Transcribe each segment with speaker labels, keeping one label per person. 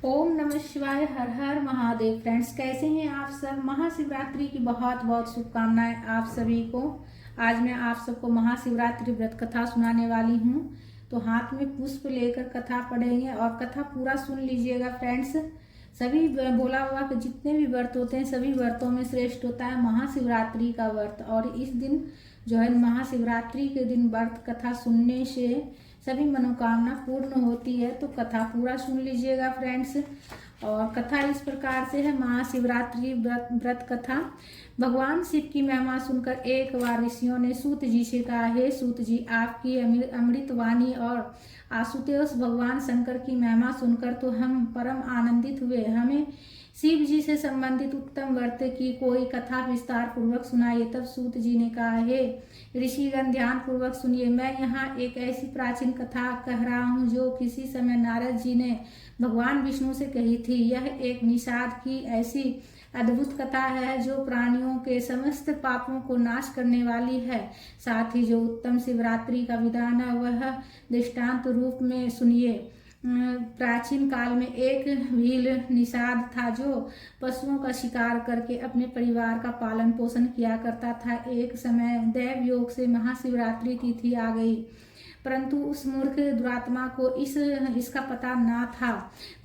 Speaker 1: ओम नमः शिवाय। हर हर महादेव। फ्रेंड्स, कैसे हैं आप सब। महाशिवरात्रि की बहुत बहुत शुभकामनाएं आप सभी को। आज मैं आप सबको महाशिवरात्रि व्रत कथा सुनाने वाली हूं। तो हाथ में पुष्प लेकर कथा पढ़ेंगे और कथा पूरा सुन लीजिएगा फ्रेंड्स। सभी भोला बाबा के जितने भी व्रत होते हैं सभी व्रतों में श्रेष्ठ होता है महाशिवरात्रि का व्रत। और इस दिन जो है महाशिवरात्रि के दिन व्रत कथा सुनने से सभी मनोकामना पूर्ण होती है। तो कथा पूरा सुन लीजिएगा फ्रेंड्स। और कथा इस प्रकार से है। महाशिवरात्रि व्रत कथा। भगवान शिव की महिमा सुनकर एक बार ऋषियों ने सूत जी से कहा, हे सूत जी, आपकी अमृत वाणी और आशुतोष भगवान शंकर की महिमा सुनकर तो हम परम आनंदित हुए। हमें शिव जी से संबंधित उत्तम व्रत की कोई कथा विस्तार पूर्वक सुनाइए। तब सूत जी ने कहा, हे ऋषिगण, ध्यान पूर्वक सुनिए। मैं यहाँ एक ऐसी प्राचीन कथा कह रहा हूँ जो किसी समय नारद जी ने भगवान विष्णु से कही थी। यह एक निषाद की ऐसी अद्भुत कथा है जो प्राणियों के समस्त पापों को नाश करने वाली है। साथ ही जो उत्तम शिवरात्रि का विधान है वह दृष्टांत रूप में सुनिए। प्राचीन काल में एक भील निषाद था जो पशुओं का शिकार करके अपने परिवार का पालन पोषण किया करता था। एक समय दैव योग से महाशिवरात्रि तिथि आ गई, परंतु उस मूर्ख दुरात्मा को इसका पता ना था।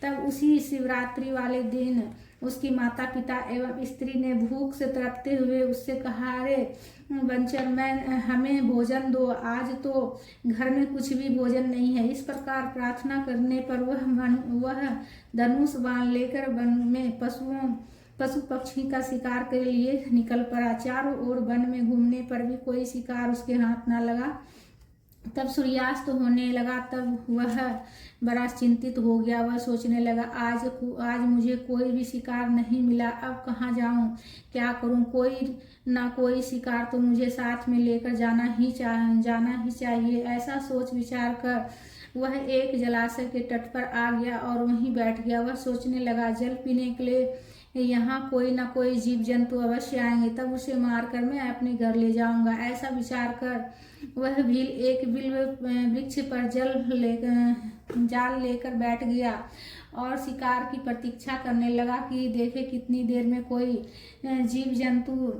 Speaker 1: तब उसी शिवरात्रि वाले दिन उसकी माता पिता एवं स्त्री ने भूख से तड़पते हुए उससे कहा, अरे बंचर, हमें भोजन दो, आज तो घर में कुछ भी भोजन नहीं है। इस प्रकार प्रार्थना करने पर वह धनुष बाण लेकर वन में पशु पक्षी का शिकार के लिए निकल पड़ा। चारों ओर वन में घूमने पर भी कोई शिकार उसके हाथ न लगा। तब सूर्यास्त होने लगा। तब वह बड़ा चिंतित हो गया। वह सोचने लगा, आज मुझे कोई भी शिकार नहीं मिला, अब कहाँ जाऊं, क्या करूं। कोई ना कोई शिकार तो मुझे साथ में लेकर जाना ही चाहिए। ऐसा सोच विचार कर वह एक जलाशय के तट पर आ गया और वहीं बैठ गया। वह सोचने लगा, जल पीने के लिए यहाँ कोई ना कोई जीव जंतु अवश्य आएंगे, तब उसे मारकर मैं अपने घर ले जाऊंगा। ऐसा विचार कर वह भील एक वृक्ष पर जाल लेकर बैठ गया और शिकार की प्रतीक्षा करने लगा कि देखे कितनी देर में कोई जीव जंतु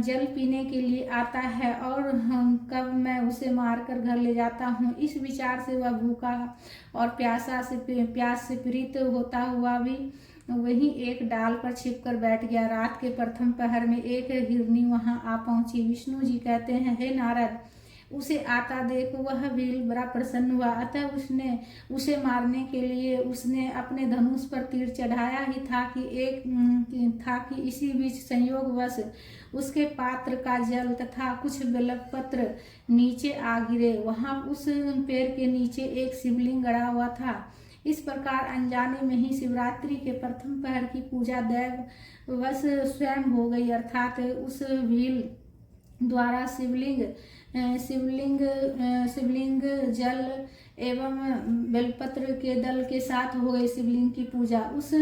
Speaker 1: जल पीने के लिए आता है और कब मैं उसे मारकर घर ले जाता हूँ। इस विचार से वह भूखा और प्यास से पीड़ित होता हुआ भी वहीं एक डाल पर छिपकर बैठ गया। रात के प्रथम पहर में एक हिरनी वहां आ पहुंची। विष्णु जी कहते हैं, हे नारद, उसे आता देख वह भील बड़ा प्रसन्न हुआ। अतः उसने उसे मारने के लिए उसने अपने धनुष पर तीर चढ़ाया ही था कि इसी बीच संयोगवश उसके पात्र का जल तथा कुछ बेलपत्र नीचे आ गिरे। वहां उस पेड़ के नीचे एक शिवलिंग गड़ा हुआ था। इस प्रकार अनजाने में ही शिवरात्रि के प्रथम पहर की पूजा दैववश स्वयं हो गई, अर्थात उस भील द्वारा शिवलिंग जल एवं बेलपत्र के दल के साथ हो गई शिवलिंग की पूजा। उस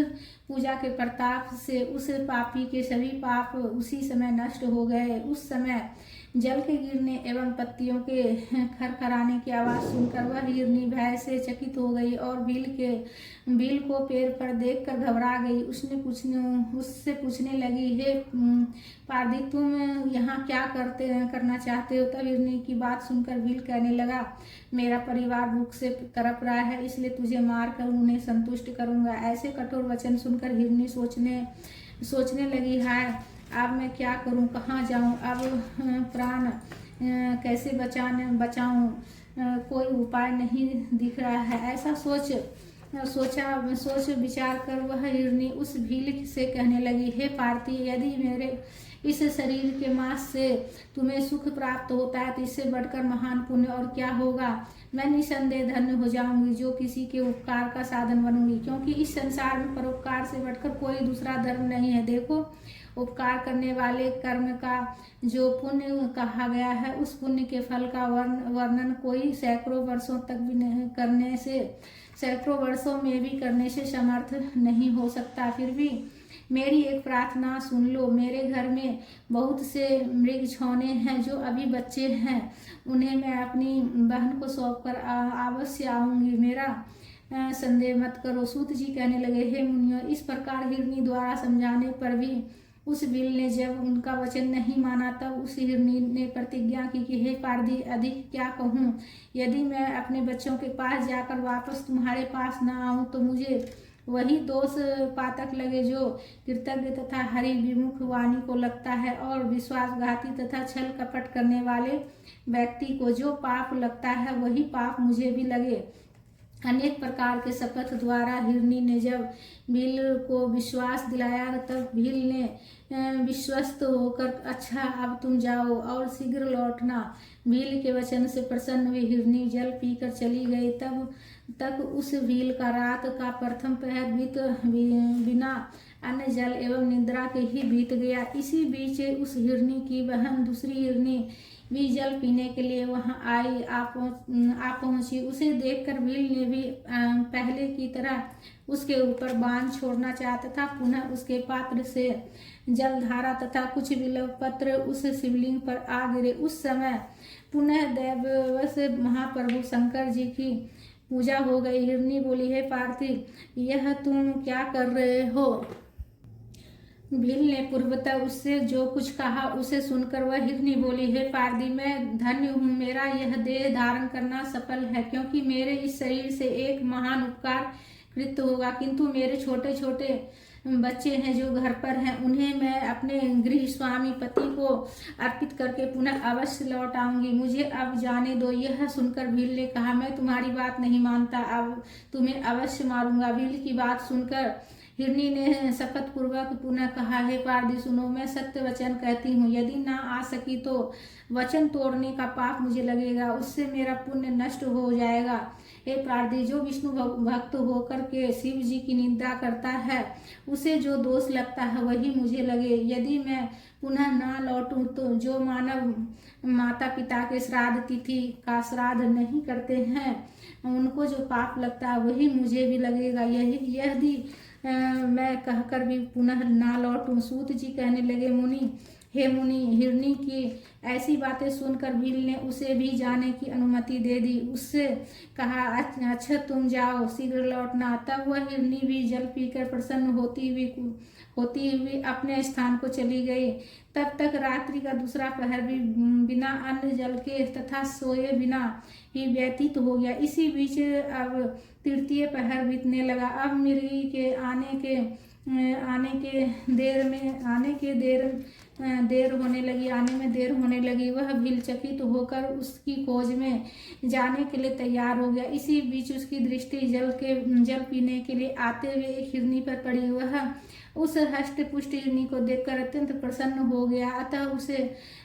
Speaker 1: पूजा के प्रताप से उस पापी के सभी पाप उसी समय नष्ट हो गए। उस समय जल के गिरने एवं पत्तियों के खरखराने की आवाज सुनकर वह हिरनी भय से चकित हो गई और भील को पेड़ पर देखकर घबरा गई। उससे पूछने लगी, हे पारदी, तुम यहाँ क्या करना चाहते हो। तब हिरनी की बात सुनकर भील कहने लगा, मेरा परिवार भूख से तड़प रहा है, इसलिए तुझे मार कर उन्हें संतुष्ट करूंगा। ऐसे कठोर वचन सुनकर हिरनी सोचने लगी, हाय, अब मैं क्या करूं, कहाँ जाऊं, अब प्राण कैसे बचाऊं, कोई उपाय नहीं दिख रहा है। ऐसा सोच विचार कर वह हिरनी उस भील से कहने लगी, हे पार्थी, यदि मेरे इस शरीर के मांस से तुम्हें सुख प्राप्त होता है तो इससे बढ़कर महान पुण्य और क्या होगा। मैं निसंदेह धन्य हो जाऊंगी जो किसी के उपकार का साधन बनूंगी, क्योंकि इस संसार में परोपकार से बढ़कर कोई दूसरा धर्म नहीं है। देखो, उपकार करने वाले कर्म का जो पुण्य कहा गया है, उस पुण्य के फल का वर्णन कोई सैकड़ों वर्षों में भी करने से समर्थ नहीं हो सकता। फिर भी मेरी एक प्रार्थना सुन लो। मेरे घर में बहुत से मृग छौने हैं जो अभी बच्चे हैं, उन्हें मैं अपनी बहन को सौंपकर अवश्य आऊंगी। संदेह मत करो। सूत जी कहने लगे, हे मुनियों, इस प्रकार हिरनी द्वारा समझाने पर भी उस भील ने जब उनका वचन नहीं माना, तब उस हिरनी ने प्रतिज्ञा की कि हे पारधी, अधिक क्या कहूँ, यदि मैं अपने बच्चों के पास जाकर वापस तुम्हारे पास न आऊँ तो मुझे वही दोष पातक लगे जो कृतज्ञ तथा हरि विमुख वाणी को लगता है, और विश्वासघाती तथा छल कपट करने वाले व्यक्ति को जो पाप लगता है वही पाप मुझे भी लगे। अनेक प्रकार के शपथ द्वारा हिरनी ने जब भील को विश्वास दिलाया, तब भील ने विश्वस्त होकर, अच्छा अब तुम जाओ और शीघ्र लौटना। भील के वचन से प्रसन्न हुई हिरनी जल पीकर चली गई। तब तक उस भील का रात का प्रथम पहर बिना अन्न जल एवं निद्रा के ही बीत गया। इसी बीच उस हिरनी की बहन दूसरी हिरनी भी जल पीने के लिए वहां आई आ पहुंची। उसे देखकर भील ने भी पहले की तरह उसके ऊपर बाण छोड़ना चाहता था। पुनः उसके पात्र से जलधारा तथा कुछ बिल्व पत्र उस शिवलिंग पर आ गिरे। उस समय पुनः दैववश महाप्रभु शंकर जी की पूजा हो गई। हिरनी बोली, हे पार्थिव, यह तुम क्या कर रहे हो? भील ने पूर्वतः उससे जो कुछ कहा उसे सुनकर वह हिरनी बोली, हे पारदी, मैं धन्य हूँ, मेरा यह देह धारण करना सफल है, क्योंकि मेरे इस शरीर से एक महान उपकार कृत होगा। किंतु मेरे छोटे छोटे बच्चे हैं जो घर पर हैं, उन्हें मैं अपने गृह स्वामी पति को अर्पित करके पुनः अवश्य लौट आऊंगी, मुझे अब जाने दो। यह सुनकर भील ने कहा, मैं तुम्हारी बात नहीं मानता, अब तुम्हें अवश्य मारूंगा। भील की बात सुनकर हिरनी ने शपथ पूर्वक पुनः कहा, हे पारदी सुनो, मैं सत्य वचन कहती हूँ, यदि ना आ सकी तो वचन तोड़ने का पाप मुझे लगेगा, उससे मेरा पुण्य नष्ट हो जाएगा। हे पारदी, जो विष्णु भक्त होकर के शिव जी की निंदा करता है, उसे जो दोष लगता है वही मुझे लगे। यदि मैं पुनः ना लौटूं तो जो मानव माता पिता के श्राद्ध तिथि का श्राद्ध नहीं करते हैं, उनको जो पाप लगता है वही मुझे भी लगेगा। यदि मैं कहकर भी पुनः ना लौटूं। सूत जी कहने लगे, मुनि, हे मुनि, हिरनी की ऐसी बातें सुनकर भील ने उसे भी जाने की अनुमति दे दी। उससे कहा, अच्छा तुम जाओ, शीघ्र लौटना। तब वह हिरनी भी जल पीकर प्रसन्न होती हुई अपने स्थान को चली गई। तब तक रात्रि का दूसरा पहर भी बिना अन्न जल के तथा सोए बिना ही व्यतीत हो गया। इसी बीच अब तृतीय पहर बीतने लगा। अब मृगी के आने में देर होने लगी। वह भील चकित होकर उसकी खोज में जाने के लिए तैयार हो गया। इसी बीच उसकी दृष्टि जल पीने के लिए आते हुए एक हिरनी पर पड़ी। वह उस हष्ट पुष्ट हिरनी को देखकर अत्यंत प्रसन्न हो गया, अतः उसे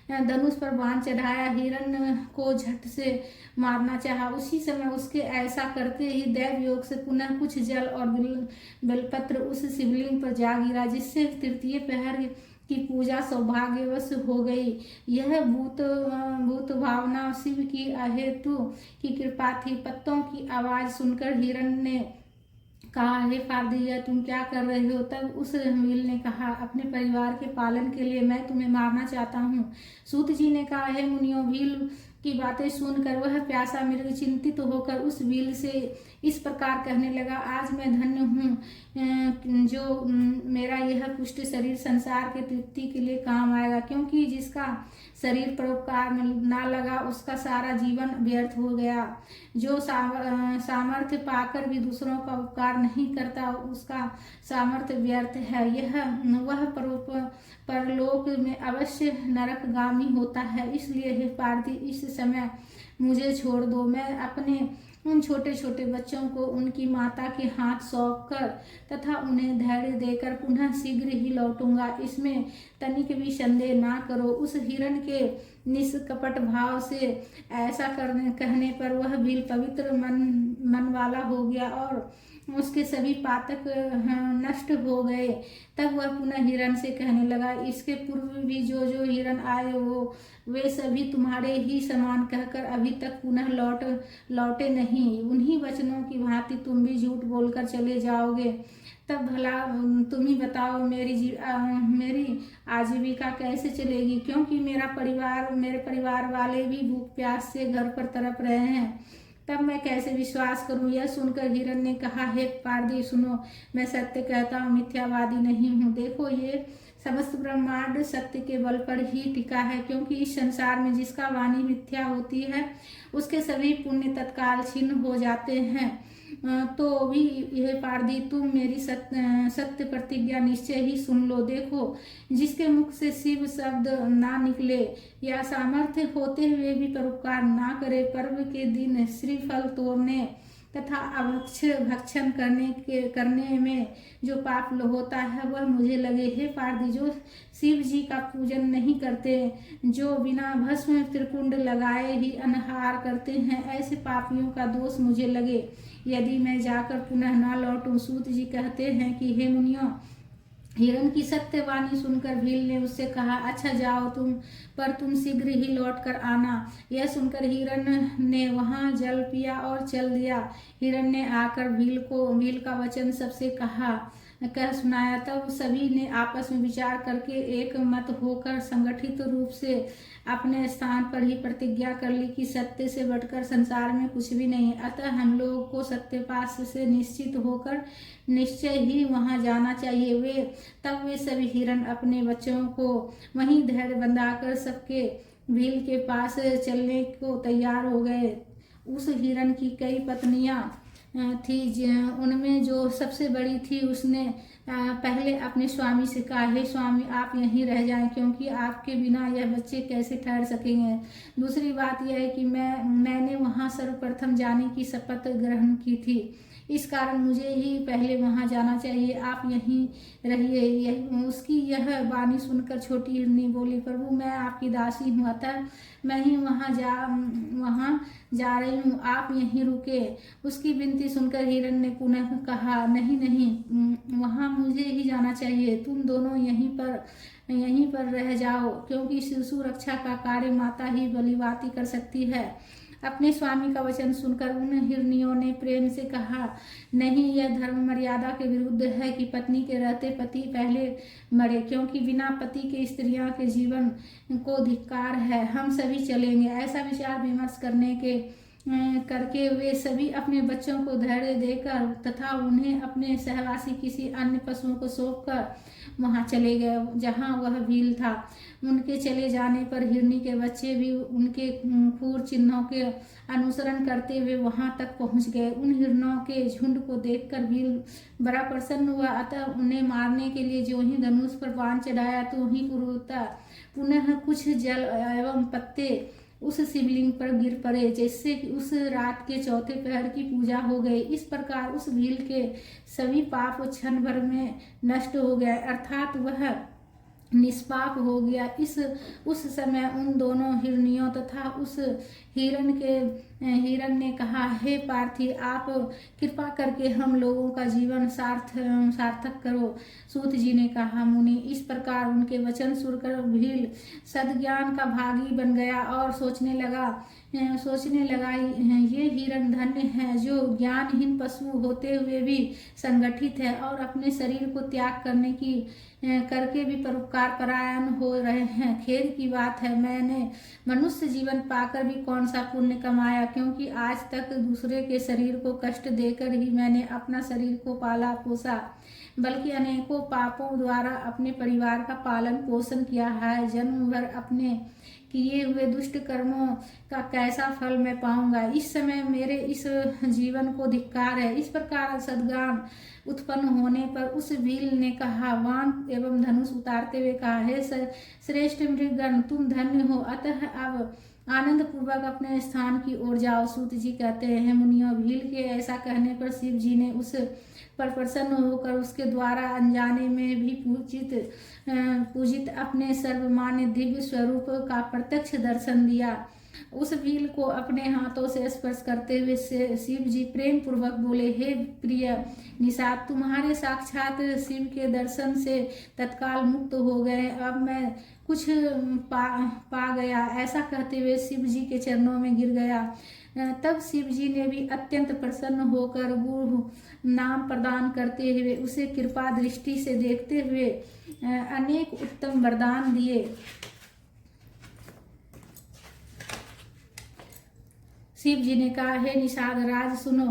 Speaker 1: धनुष पर बाण चढ़ाया, हिरण को झट से मारना चाहा। उसी समय उसके ऐसा करते ही दैव योग से पुनः कुछ जल और बेलपत्र उस शिवलिंग पर जा गिरा, जिससे तृतीय पहर की पूजा सौभाग्यवश हो गई। यह भूत भावना शिव की अहेतु की कृपा थी। पत्तों की आवाज सुनकर हिरण ने कहा, हे पारदी, तुम क्या कर रहे हो? तब उस भील ने कहा, अपने परिवार के पालन के लिए मैं तुम्हें मारना चाहता हूँ। सूत जी ने कहा, हे मुनियों, भील की बातें सुनकर वह प्यासा मृग चिंतित होकर उस भील से इस प्रकार कहने लगा, आज मैं धन्य हूँ जो मेरा यह पुष्ट शरीर संसार के तृप्ति के लिए काम आएगा, क्योंकि जिसका शरीर परोपकार में ना लगा उसका सारा जीवन व्यर्थ हो गया। जो सामर्थ्य पाकर भी दूसरों का उपकार नहीं करता उसका सामर्थ्य व्यर्थ है। वह परलोक में अवश्य नरकगामी होता है। इसलिए हे पार्थी, इस समय मुझे छोड़ दो। मैं अपने उन छोटे छोटे बच्चों को उनकी माता के हाथ सौंप कर तथा उन्हें धैर्य देकर पुनः शीघ्र ही लौटूंगा, इसमें तनिक भी संदेह ना करो। उस हिरण के निष्कपट भाव से ऐसा कहने पर वह भील पवित्र मन वाला हो गया और उसके सभी पातक नष्ट हो गए। तब वह पुनः हिरण से कहने लगा, इसके पूर्व भी जो हिरण आए वे सभी तुम्हारे ही समान कहकर अभी तक पुनः लौटे नहीं। उन्हीं वचनों की भांति तुम भी झूठ बोलकर चले जाओगे। तब भला तुम ही बताओ, मेरी आजीविका कैसे चलेगी, क्योंकि मेरे परिवार वाले भी भूख प्यास से घर पर तड़प रहे हैं। तब मैं कैसे विश्वास करूं। यह सुनकर हिरण ने कहा, हे पारदी सुनो, मैं सत्य कहता हूँ, मिथ्यावादी नहीं हूँ। देखो, ये समस्त ब्रह्मांड सत्य के बल पर ही टिका है, क्योंकि इस संसार में जिसका वाणी मिथ्या होती है उसके सभी पुण्य तत्काल छिन्न हो जाते हैं। तो भी यह पारदी, तुम मेरी सत्य प्रतिज्ञा निश्चय ही सुन लो। देखो, जिसके मुख से शिव शब्द ना निकले या सामर्थ्य होते हुए भी परोपकार ना करे, पर्व के दिन श्रीफल तोड़ने तथा भक्षण करने में जो पाप होता है वह मुझे लगे। हे पारदी, जो शिव जी का पूजन नहीं करते, जो बिना भस्म त्रिपुंड लगाए ही अनहार करते हैं, ऐसे पापियों का दोष मुझे लगे। यदि मैं जाकर पुनः न लौटूं। सूत जी कहते हैं कि हे मुनियों, हिरण की सत्यवाणी सुनकर भील ने उससे कहा, अच्छा जाओ तुम, पर तुम शीघ्र ही लौट कर आना। यह सुनकर हिरण ने वहां जल पिया और चल दिया। हिरण ने आकर भील का वचन सबसे कह सुनाया। तब सभी ने आपस में विचार करके एक मत होकर संगठित रूप से अपने स्थान पर ही प्रतिज्ञा कर ली कि सत्य से बढ़कर संसार में कुछ भी नहीं। अतः हम लोगों को सत्यपास से निश्चित होकर निश्चय ही वहां जाना चाहिए। तब वे सभी हिरण अपने बच्चों को वहीं धैर्य बंधाकर सबके भील के पास चलने को तैयार हो गए। उस हिरण की कई पत्नियां थी, उनमें जो सबसे बड़ी थी उसने पहले अपने स्वामी से कहा, हे स्वामी, आप यहीं रह जाएं, क्योंकि आपके बिना यह बच्चे कैसे ठहर सकेंगे। दूसरी बात यह है कि मैंने वहां सर्वप्रथम जाने की शपथ ग्रहण की थी, इस कारण मुझे ही पहले वहां जाना चाहिए, आप यहीं रहिए। उसकी यह वाणी सुनकर छोटी हिरनी बोली, प्रभु, मैं आपकी दासी हूँ, अतः मैं ही वहां जा रही हूँ, आप यहीं रुके। उसकी विनती सुनकर हिरण ने पुनः कहा, नहीं नहीं, वहां मुझे ही जाना चाहिए, तुम दोनों यहीं पर रह जाओ, क्योंकि शिशु रक्षा का कार्य माता ही भलीभांति कर सकती है। अपने स्वामी का वचन सुनकर उन हिरनियों ने प्रेम से कहा, नहीं, यह धर्म मर्यादा के विरुद्ध है कि पत्नी के रहते पति पहले मरे, क्योंकि बिना पति के स्त्रियों के जीवन को धिक्कार है। हम सभी चलेंगे। ऐसा विचार विमर्श करके वे सभी अपने बच्चों को धैर्य देकर तथा उन्हें अपने सहवासी किसी अन्य पशुओं को सौंपकर वहां चले गए जहां वह भील था। उनके चले जाने पर हिरनी के बच्चे भी उनके खूर चिन्हों के अनुसरण करते हुए वहां तक पहुंच गए। उन हिरणों के झुंड को देखकर भील बड़ा प्रसन्न हुआ, अतः उन्हें मारने के लिए जो ही धनुष पर बाण चढ़ाया तो ही पुनः कुछ जल एवं पत्ते उस शिवलिंग पर गिर पड़े, जिससे उस रात के चौथे पहर की पूजा हो गई। इस प्रकार उस भील के सभी पाप क्षण भर में नष्ट हो गए, अर्थात वह निष्पाप हो गया। उस समय उन दोनों हिरनियों तथा उस हिरण ने कहा, हे पार्थी, आप कृपा करके हम लोगों का जीवन सार्थक करो। सूत जी ने कहा, मुनि, इस प्रकार उनके वचन सुनकर भील सद्ज्ञान का भागी बन गया और सोचने लगा ये हिरण धन्य है जो ज्ञानहीन पशु होते हुए भी संगठित है और अपने शरीर को त्याग करके भी परोपकार परायण हो रहे हैं। खेद की बात है, मैंने मनुष्य जीवन पाकर भी कौन सा पुण्य कमाया, क्योंकि आज तक दूसरे के शरीर को कष्ट देकर ही मैंने अपना शरीर को पाला पोसा, बल्कि अनेकों पापों द्वारा अपने परिवार का पालन पोषण किया है। जन्म भर अपने किए हुए दुष्ट कर्मों का कैसा फल मैं पाऊंगा। इस समय मेरे इस जीवन को धिक्कार है। इस प्रकार सद्ज्ञान उत्पन्न होने पर उस भील ने कहा, वाण एवं धनुष उतारते हुए कहा, हे श्रेष्ठ मृगगण, तुम धन्य हो, अतः अब आनंद पूर्वक अपने स्थान की ओर जाओ। सूत जी कहते हैं, मुनियों, भील के ऐसा कहने पर शिव जी ने उस पर प्रसन्न होकर उसके द्वारा अनजाने में भी पूजित अपने सर्वमान्य दिव्य स्वरूप का प्रत्यक्ष दर्शन दिया। उस भील को अपने हाथों से स्पर्श करते हुए शिव जी प्रेम पूर्वक बोले, हे प्रिय निषाद, तुम्हारे साक्षात शिव के दर्शन से तत्काल मुक्त हो गए, अब मैं कुछ पा गया। ऐसा कहते हुए शिव जी के चरणों में गिर गया। तब शिव जी ने भी अत्यंत प्रसन्न होकर गुरु नाम प्रदान करते हुए उसे कृपा दृष्टि से देखते हुए अनेक उत्तम वरदान दिए। शिव जी ने कहा, हे निषाद राज सुनो,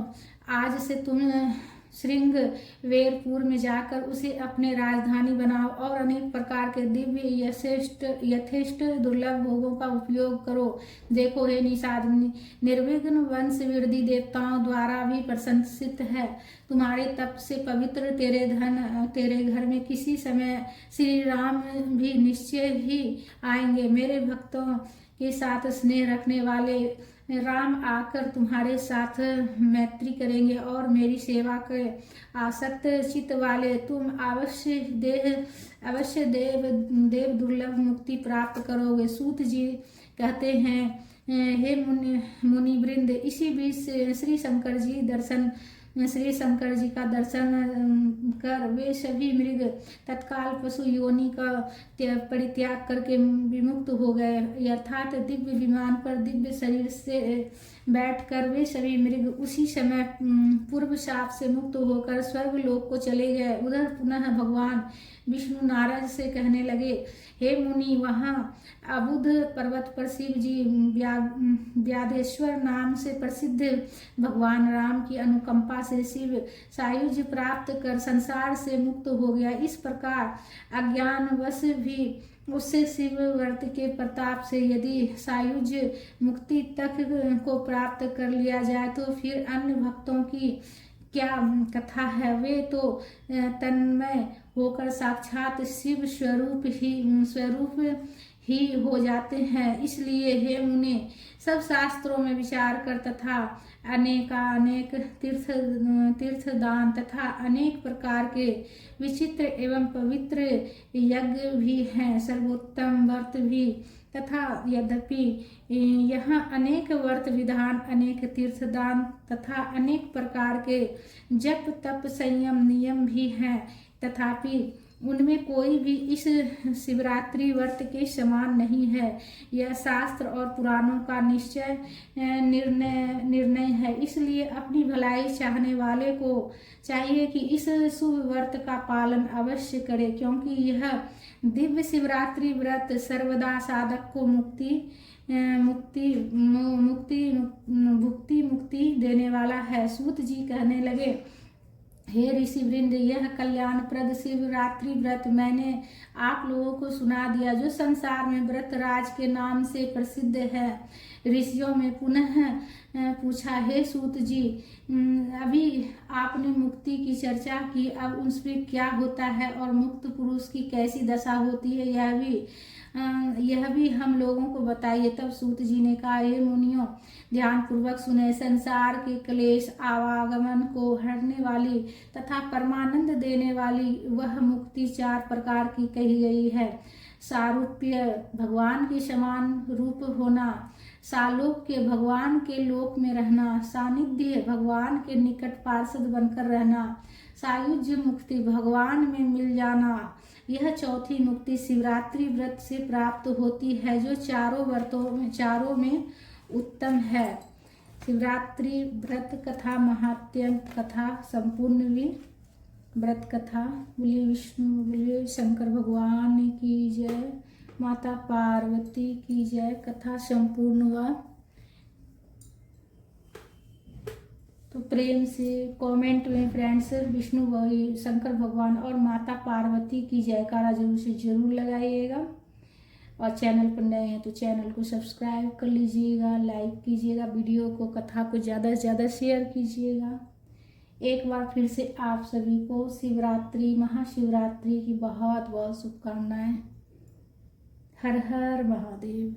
Speaker 1: आज से तुम श्रृंगवेरपुर में जाकर उसे अपने राजधानी बनाओ और अनेक प्रकार के दिव्य यथेष्ट दुर्लभ भोगों का उपयोग करो। देखो हे निषाद, निर्विघ्न वंश वृद्धि देवताओं द्वारा भी प्रशंसित है। तुम्हारे तप से पवित्र तेरे घर में किसी समय श्री राम भी निश्चय ही आएंगे। मेरे भक्तों के साथ स्नेह रखने वाले राम आकर तुम्हारे साथ मैत्री करेंगे और मेरी सेवा के आसक्त चित्त वाले तुम अवश्य देव दुर्लभ मुक्ति प्राप्त करोगे। सूत जी कहते हैं, हे मुनि वृंद, इसी बीच श्री शंकर जी का दर्शन कर वे सभी मृग तत्काल पशु योनि का परित्याग करके विमुक्त हो गए। अर्थात दिव्य विमान पर दिव्य शरीर से बैठकर वे सभी मृग उसी समय पूर्व शाप से मुक्त होकर स्वर्ग लोक को चले गए। उधर पुनः भगवान विष्णु नारद से कहने लगे, हे मुनि, वहाँ अबुध पर्वत पर शिव जी व्याधेश्वर नाम से प्रसिद्ध भगवान राम की अनुकंपा से शिव सायुज्य प्राप्त कर संसार से मुक्त हो गया। इस प्रकार अज्ञानवश भी उससे शिव व्रत के प्रताप से यदि सायुज्य मुक्ति तक को प्राप्त कर लिया जाए तो फिर अन्य भक्तों की क्या कथा है। वे तो तन्मय होकर साक्षात शिव स्वरूप ही हो जाते हैं। इसलिए हे मुने, सब शास्त्रों में विचार कर तथा अनेक तीर्थ दान तथा अनेक प्रकार के विचित्र एवं पवित्र यज्ञ भी हैं, सर्वोत्तम व्रत भी। तथा यद्यपि यहाँ अनेक व्रत विधान, अनेक तीर्थदान तथा अनेक प्रकार के जप तप संयम नियम भी हैं, तथापि उनमें कोई भी इस शिवरात्रि व्रत के समान नहीं है। यह शास्त्र और पुराणों का निश्चय निर्णय है। इसलिए अपनी भलाई चाहने वाले को चाहिए कि इस शुभ व्रत का पालन अवश्य करे, क्योंकि यह दिव्य शिवरात्रि व्रत सर्वदा साधक को मुक्ति देने वाला है। सूत जी कहने लगे, हे ऋषि वृंद, यह कल्याणप्रद शिवरात्रि व्रत मैंने आप लोगों को सुना दिया, जो संसार में व्रत राज के नाम से प्रसिद्ध है। ऋषियों में पुनः पूछा, हे सूत जी, अभी आपने मुक्ति की चर्चा की, अब उसमें क्या होता है और मुक्त पुरुष की कैसी दशा होती है, यह भी हम लोगों को बताइए। तब सूत जी ने कहा, हे मुनियों, ध्यान पूर्वक सुने। संसार के क्लेश आवागमन को हरने वाली तथा परमानंद देने वाली वह मुक्ति 4 प्रकार की कही गई है। सारूप्य, भगवान के समान रूप होना। सालोक्य, भगवान के लोक में रहना। सानिध्य, भगवान के निकट पार्षद बनकर रहना। सायुज्य मुक्ति, भगवान में मिल जाना। यह चौथी मुक्ति शिवरात्रि व्रत से प्राप्त होती है, जो चारों में उत्तम है। शिवरात्रि व्रत कथा महात्म्य कथा संपूर्ण हुई। व्रत कथा। बोलिए विष्णु, बोलिए शंकर भगवान की जय, माता पार्वती की जय। कथा संपूर्ण हुआ तो प्रेम से कमेंट में फ्रेंड्स विष्णु शंकर भगवान और माता पार्वती की जयकारा जरूर लगाइएगा। और चैनल पर नए हैं तो चैनल को सब्सक्राइब कर लीजिएगा, लाइक कीजिएगा, वीडियो को कथा को ज़्यादा से ज़्यादा शेयर कीजिएगा। एक बार फिर से आप सभी को शिवरात्रि महाशिवरात्रि की बहुत बहुत शुभकामनाएं। हर हर महादेव।